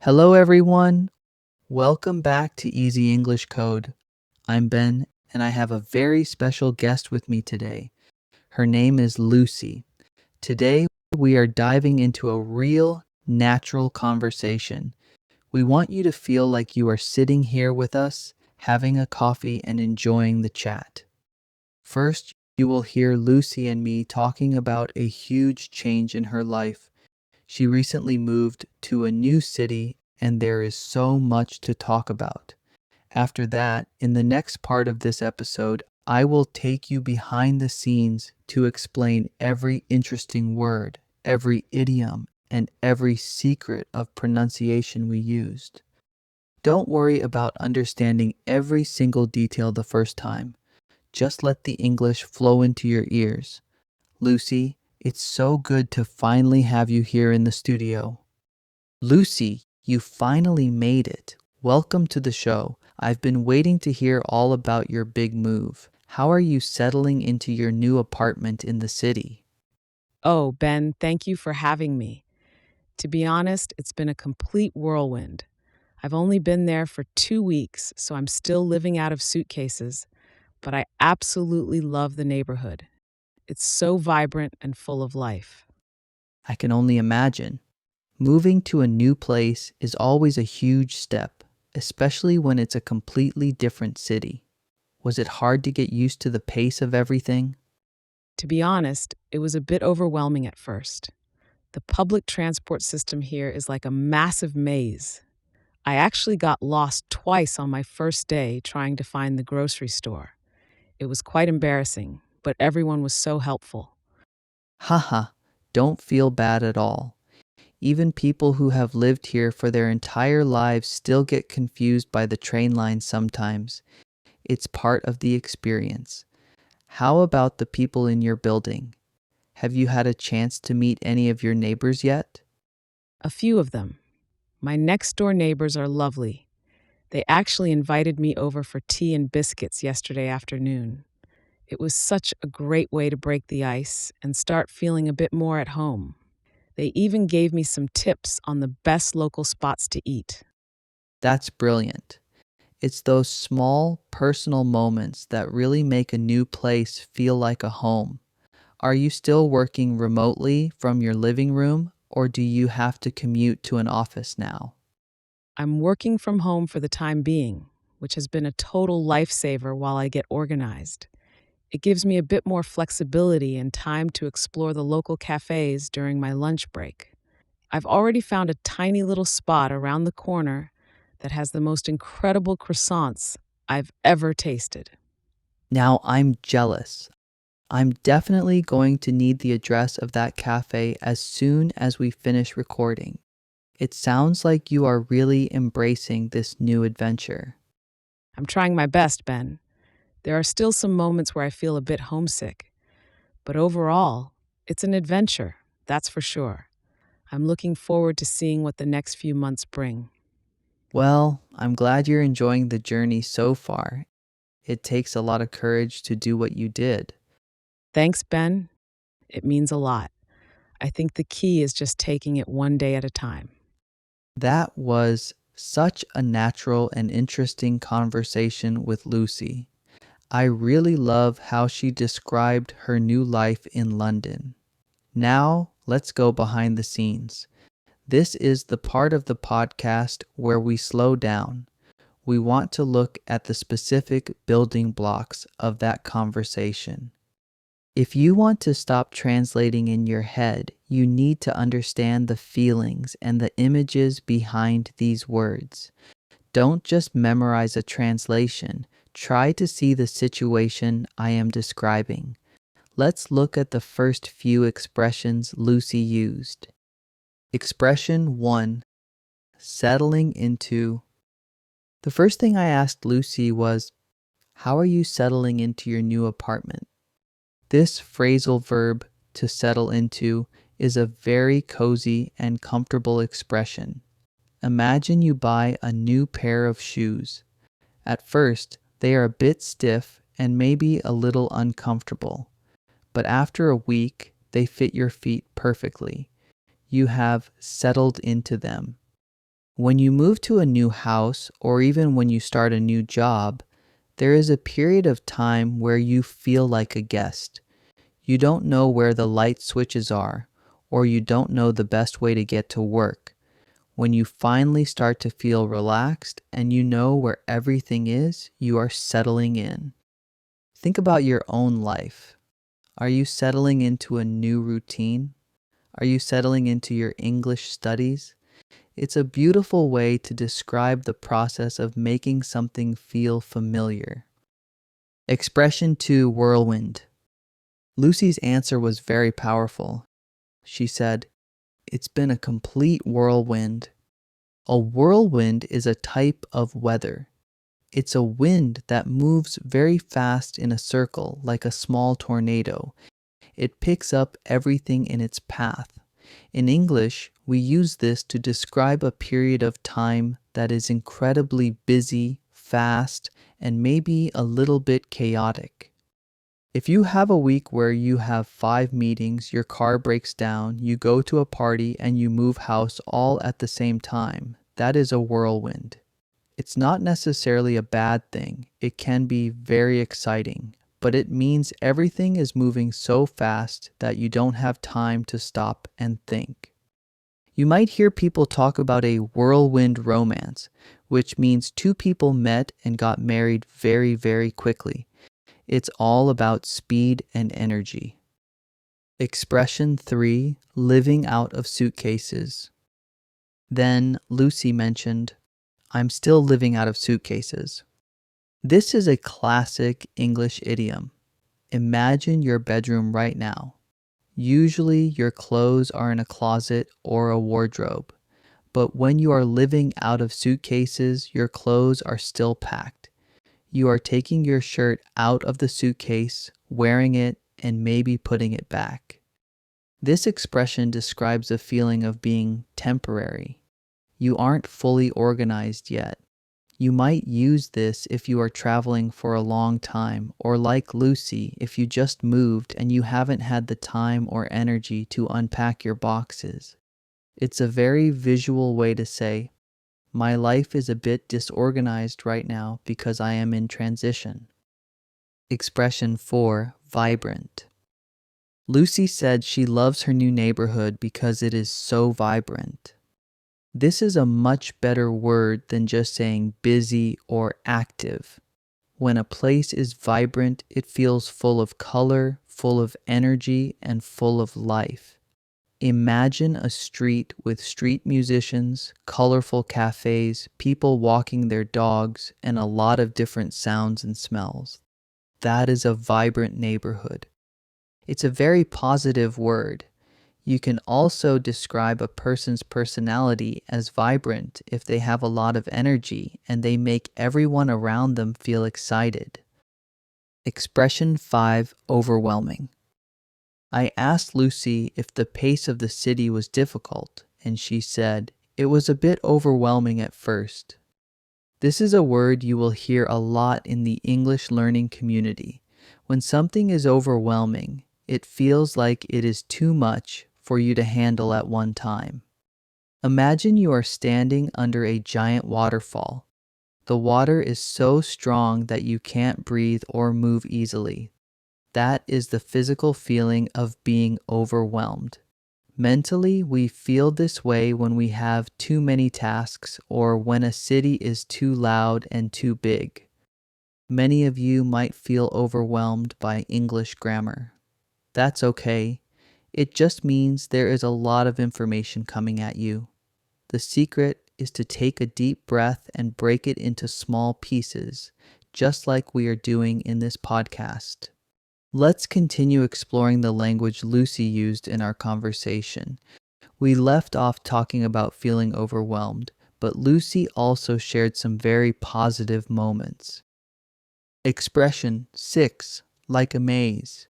Hello, everyone. Welcome back to Easy English Code. I'm Ben, and I have a very special guest with me today. Her name is Lucy. Today, we are diving into a real, natural conversation. We want you to feel like you are sitting here with us, having a coffee, and enjoying the chat. First, you will hear Lucy and me talking about a huge change in her life. She recently moved to a new city, and there is so much to talk about. After that, in the next part of this episode, I will take you behind the scenes to explain every interesting word, every idiom, and every secret of pronunciation we used. Don't worry about understanding every single detail the first time. Just let the English flow into your ears. Lucy, it's so good to finally have you here in the studio. Lucy, you finally made it. Welcome to the show. I've been waiting to hear all about your big move. How are you settling into your new apartment in the city? Oh, Ben, thank you for having me. To be honest, it's been a complete whirlwind. I've only been there for 2 weeks, so I'm still living out of suitcases, but I absolutely love the neighborhood. It's so vibrant and full of life. I can only imagine. Moving to a new place is always a huge step, especially when it's a completely different city. Was it hard to get used to the pace of everything? To be honest, it was a bit overwhelming at first. The public transport system here is like a massive maze. I actually got lost twice on my first day trying to find the grocery store. It was quite embarrassing, but everyone was so helpful. Haha, don't feel bad at all. Even people who have lived here for their entire lives still get confused by the train lines sometimes. It's part of the experience. How about the people in your building? Have you had a chance to meet any of your neighbors yet? A few of them. My next door neighbors are lovely. They actually invited me over for tea and biscuits yesterday afternoon. It was such a great way to break the ice and start feeling a bit more at home. They even gave me some tips on the best local spots to eat. That's brilliant. It's those small, personal moments that really make a new place feel like a home. Are you still working remotely from your living room, or do you have to commute to an office now? I'm working from home for the time being, which has been a total lifesaver while I get organized. It gives me a bit more flexibility and time to explore the local cafes during my lunch break. I've already found a tiny little spot around the corner that has the most incredible croissants I've ever tasted. Now I'm jealous. I'm definitely going to need the address of that cafe as soon as we finish recording. It sounds like you are really embracing this new adventure. I'm trying my best, Ben. There are still some moments where I feel a bit homesick, but overall, it's an adventure, that's for sure. I'm looking forward to seeing what the next few months bring. Well, I'm glad you're enjoying the journey so far. It takes a lot of courage to do what you did. Thanks, Ben. It means a lot. I think the key is just taking it one day at a time. That was such a natural and interesting conversation with Lucy. I really love how she described her new life in London. Now, let's go behind the scenes. This is the part of the podcast where we slow down. We want to look at the specific building blocks of that conversation. If you want to stop translating in your head, you need to understand the feelings and the images behind these words. Don't just memorize a translation. Try to see the situation I am describing. Let's look at the first few expressions Lucy used. Expression 1, settling into. The first thing I asked Lucy was, how are you settling into your new apartment? This phrasal verb, to settle into, is a very cozy and comfortable expression. Imagine you buy a new pair of shoes. At first, they are a bit stiff and maybe a little uncomfortable, but after a week, they fit your feet perfectly. You have settled into them. When you move to a new house or even when you start a new job, there is a period of time where you feel like a guest. You don't know where the light switches are, or you don't know the best way to get to work. When you finally start to feel relaxed and you know where everything is, you are settling in. Think about your own life. Are you settling into a new routine? Are you settling into your English studies? It's a beautiful way to describe the process of making something feel familiar. Expression 2, whirlwind. Lucy's answer was very powerful. She said, "It's been a complete whirlwind." A whirlwind is a type of weather. It's a wind that moves very fast in a circle like a small tornado. It picks up everything in its path. In English, we use this to describe a period of time that is incredibly busy, fast, and maybe a little bit chaotic. If you have a week where you have 5 meetings, your car breaks down, you go to a party, and you move house all at the same time, that is a whirlwind. It's not necessarily a bad thing. It can be very exciting, but it means everything is moving so fast that you don't have time to stop and think. You might hear people talk about a whirlwind romance, which means two people met and got married very, very quickly. It's all about speed and energy. Expression 3, living out of suitcases. Then Lucy mentioned, "I'm still living out of suitcases." This is a classic English idiom. Imagine your bedroom right now. Usually your clothes are in a closet or a wardrobe, but when you are living out of suitcases, your clothes are still packed. You are taking your shirt out of the suitcase, wearing it, and maybe putting it back. This expression describes a feeling of being temporary. You aren't fully organized yet. You might use this if you are traveling for a long time, or like Lucy, if you just moved and you haven't had the time or energy to unpack your boxes. It's a very visual way to say, "My life is a bit disorganized right now because I am in transition." Expression 4, vibrant. Lucy said she loves her new neighborhood because it is so vibrant. This is a much better word than just saying busy or active. When a place is vibrant, it feels full of color, full of energy, and full of life. Imagine a street with street musicians, colorful cafes, people walking their dogs, and a lot of different sounds and smells. That is a vibrant neighborhood. It's a very positive word. You can also describe a person's personality as vibrant if they have a lot of energy and they make everyone around them feel excited. Expression 5, overwhelming. I asked Lucy if the pace of the city was difficult, and she said, "It was a bit overwhelming at first." This is a word you will hear a lot in the English learning community. When something is overwhelming, it feels like it is too much for you to handle at one time. Imagine you are standing under a giant waterfall. The water is so strong that you can't breathe or move easily. That is the physical feeling of being overwhelmed. Mentally, we feel this way when we have too many tasks or when a city is too loud and too big. Many of you might feel overwhelmed by English grammar. That's okay. It just means there is a lot of information coming at you. The secret is to take a deep breath and break it into small pieces, just like we are doing in this podcast. Let's continue exploring the language Lucy used in our conversation. We left off talking about feeling overwhelmed, but Lucy also shared some very positive moments. Expression 6, like a maze.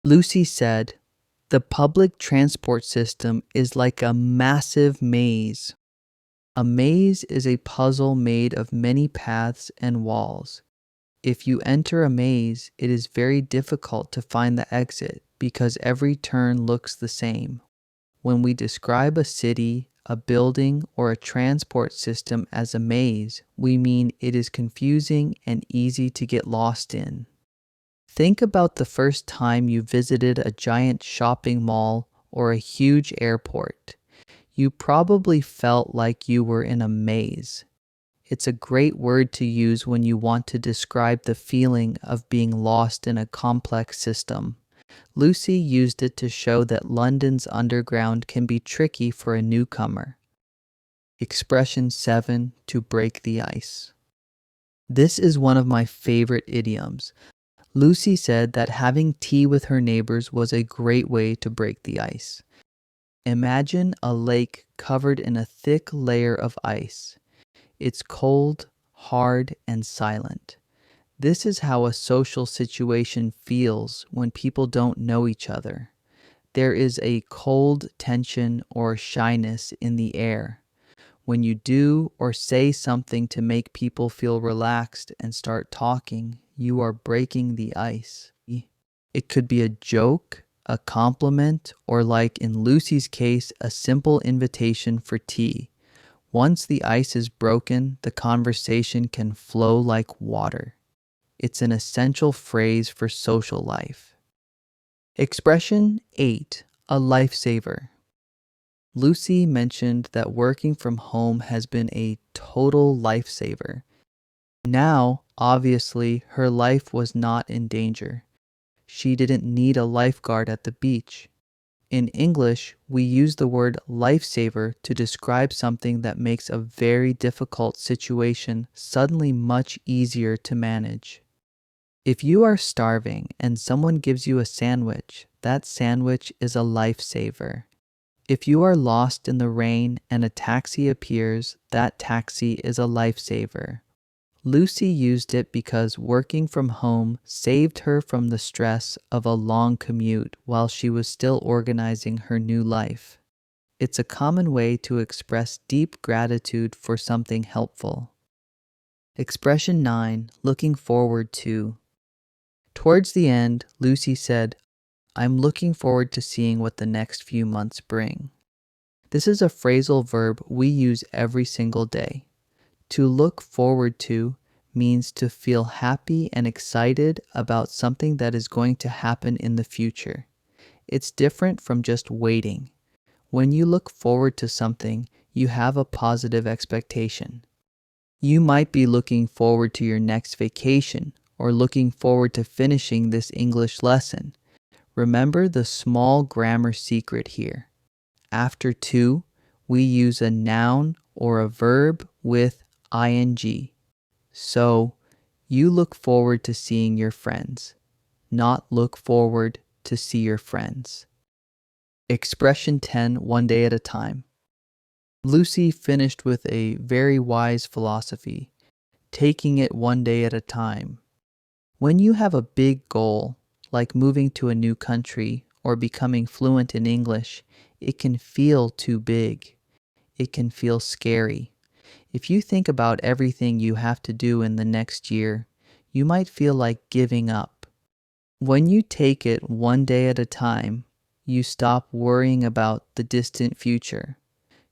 Lucy said, "The public transport system is like a massive maze." A maze is a puzzle made of many paths and walls. If you enter a maze, it is very difficult to find the exit because every turn looks the same. When we describe a city, a building, or a transport system as a maze, we mean it is confusing and easy to get lost in. Think about the first time you visited a giant shopping mall or a huge airport. You probably felt like you were in a maze. It's a great word to use when you want to describe the feeling of being lost in a complex system. Lucy used it to show that London's underground can be tricky for a newcomer. Expression 7, to break the ice. This is one of my favorite idioms. Lucy said that having tea with her neighbors was a great way to break the ice. Imagine a lake covered in a thick layer of ice. It's cold, hard, and silent. This is how a social situation feels when people don't know each other. There is a cold tension or shyness in the air. When you do or say something to make people feel relaxed and start talking, you are breaking the ice. It could be a joke, a compliment, or like in Lucy's case, a simple invitation for tea. Once the ice is broken, the conversation can flow like water. It's an essential phrase for social life. Expression 8, a lifesaver. Lucy mentioned that working from home has been a total lifesaver. Now, obviously, her life was not in danger. She didn't need a lifeguard at the beach. In English, we use the word lifesaver to describe something that makes a very difficult situation suddenly much easier to manage. If you are starving and someone gives you a sandwich, that sandwich is a lifesaver. If you are lost in the rain and a taxi appears, that taxi is a lifesaver. Lucy used it because working from home saved her from the stress of a long commute while she was still organizing her new life. It's a common way to express deep gratitude for something helpful. Expression 9, looking forward to. Towards the end, Lucy said, I'm looking forward to seeing what the next few months bring. This is a phrasal verb we use every single day. To look forward to means to feel happy and excited about something that is going to happen in the future. It's different from just waiting. When you look forward to something, you have a positive expectation. You might be looking forward to your next vacation or looking forward to finishing this English lesson. Remember the small grammar secret here. After to, we use a noun or a verb with ing. So, you look forward to seeing your friends, not look forward to see your friends. Expression 10, one day at a time. Lucy finished with a very wise philosophy, taking it one day at a time. When you have a big goal, like moving to a new country or becoming fluent in English, it can feel too big. It can feel scary. If you think about everything you have to do in the next year, you might feel like giving up. When you take it one day at a time, you stop worrying about the distant future.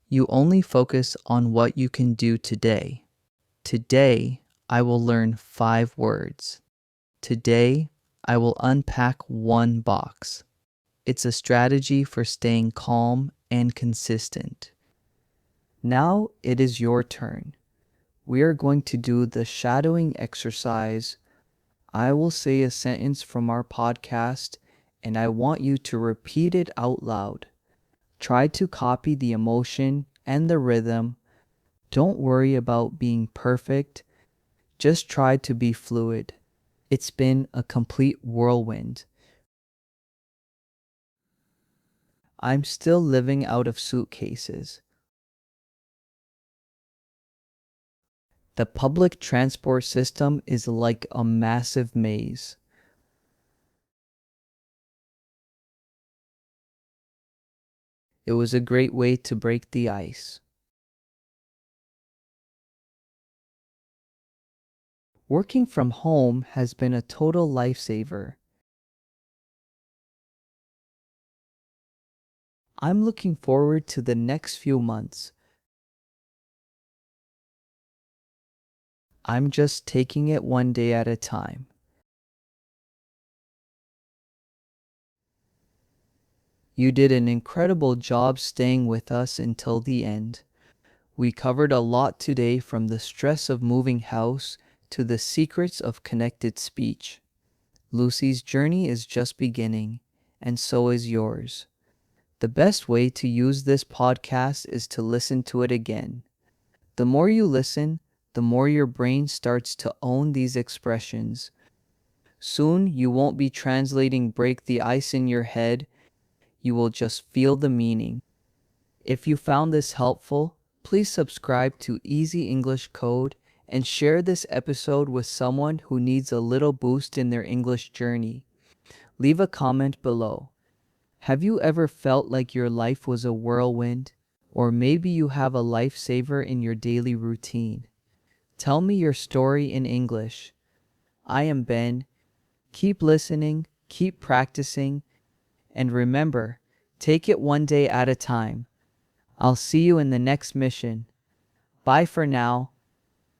You only focus on what you can do today. Today, I will learn 5 words. Today, I will unpack 1 box. It's a strategy for staying calm and consistent. Now it is your turn. We are going to do the shadowing exercise. I will say a sentence from our podcast, and I want you to repeat it out loud. Try to copy the emotion and the rhythm. Don't worry about being perfect. Just try to be fluid. It's been a complete whirlwind. I'm still living out of suitcases. The public transport system is like a massive maze. It was a great way to break the ice. Working from home has been a total lifesaver. I'm looking forward to the next few months. I'm just taking it one day at a time. You did an incredible job staying with us until the end. We covered a lot today, from the stress of moving house to the secrets of connected speech. Lucy's journey is just beginning, and so is yours. The best way to use this podcast is to listen to it again. The more you listen, the more your brain starts to own these expressions. Soon you won't be translating break the ice in your head, you will just feel the meaning. If you found this helpful, please subscribe to Easy English Code and share this episode with someone who needs a little boost in their English journey. Leave a comment below. Have you ever felt like your life was a whirlwind? Or maybe you have a lifesaver in your daily routine. Tell me your story in English. I am Ben. Keep listening, keep practicing, and remember, take it one day at a time. I'll see you in the next mission. Bye for now.